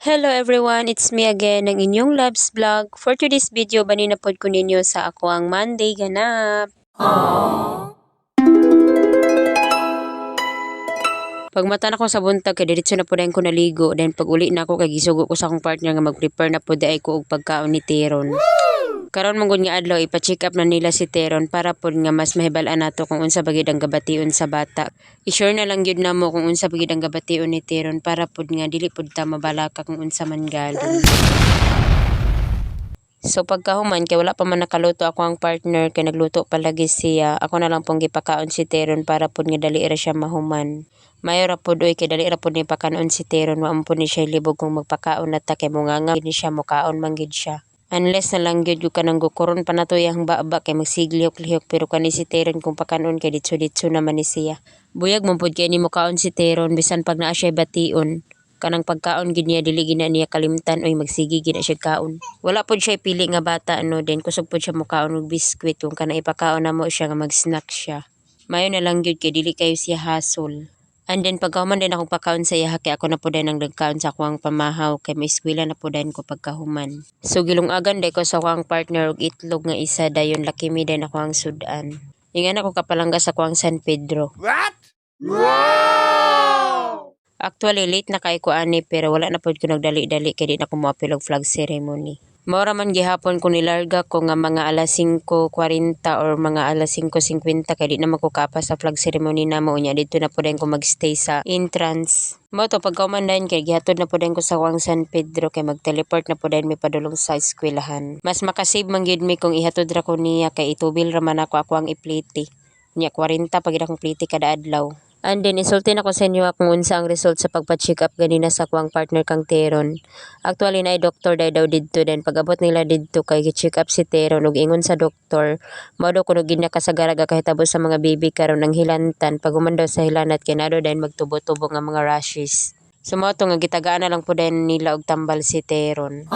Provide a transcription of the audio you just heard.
Hello everyone, it's me again, ang inyong Loves Vlog. For today's video, baninapod ko ninyo sa ako ang Monday ganap. Pag mata na ko sa buntag, kay diretso na po dahil ko naligo. Then pag uli na ako, kay gisugo ko sa akong partner nga mag-prepare na po dahil ko og pagkaon ni Teron. Karon man gud nga adlaw ipa-check up na nila si Teron para pod nga mas mahibal-an nato kung unsa bagid ang gabation sa bata. I-sure na lang gyud namo kung unsa bagid ang gabation ni Teron para pod nga dili pod ta mabalaka kung unsa man galon. So pagkahuman kay wala pa man nakaluto ako ang partner kay nagluto palagi siya. Ako na lang pong gipakaon si Teron para pod nga dali ra siya mahuman. Mayo ra pod oy kay dali ra pod ni pakanon si Teron wa man pod ni siya libog kung magpakaon na ta kay munganga ni siya mokaon man gid siya. Unless na lang gyud ka nang gukuron pa na to yang baba kay magsiglihok-lihok pero kani si Teron kung pakanon kay ditso-ditso naman ni siya. Buyag man pud kay ni mo kaon si Teron bisan pag naa siya bation. Kanang pagkaon gid niya dili gina niya kalimtan oy magsigi gid na siya kaon. Wala pud siya pili nga bata din kusog pud siya mokaon og biskwit kung kana ipakaon na mo siya nga mag-snack siya. Mayo na lang gyud kay dili kayo siya hasol. And then pagkahuman din akong pakaon sa iya kay ako na po din ang nagkaon sa akong pamahaw kay may eskwela na po din ko pagkahuman. So gilungagan day ko sa akong partner og itlog nga isa dayon laki mi din ako ang sudan. Ingan ako kapalangga sa akong San Pedro. What? Wow! Actually late na kay ko ani pero wala na pud ko nagdali-dali kay di na ko moapil og flag ceremony. Maura man gihapon ko nilarga ko nga mga alas 5:40 or mga alas 5:50 kay di na makukapa sa flag ceremony namo unya didto na pud ko magstay sa entrance. Mo to pagkaumandan kay gihatod na pud ko sa Juan San Pedro kay magteleport na pud mi padulong sa eskwelahan. Mas makasave man gyud mi kung ihatod ra ko niya kay itubil ra man ako ang ipliti. Nya 40 pag akong pliti kada adlaw. And then, isulti na ko sa inyo kung unsa ang result sa pagpa-check up ganina sa kuwang partner kang Teron. Actually, na doktor daw didto din. Pag-abot nila didto kay check up si Teron ug ingon sa doktor, mao daw kuno gid nakasagaraga kahitabo sa mga baby karon ng hilantan. Pag daw sa hilanat kay nado dayon magtubo-tubo nga mga rashes. So mao to nga gitagaan na lang po din nila og tambal si Teron.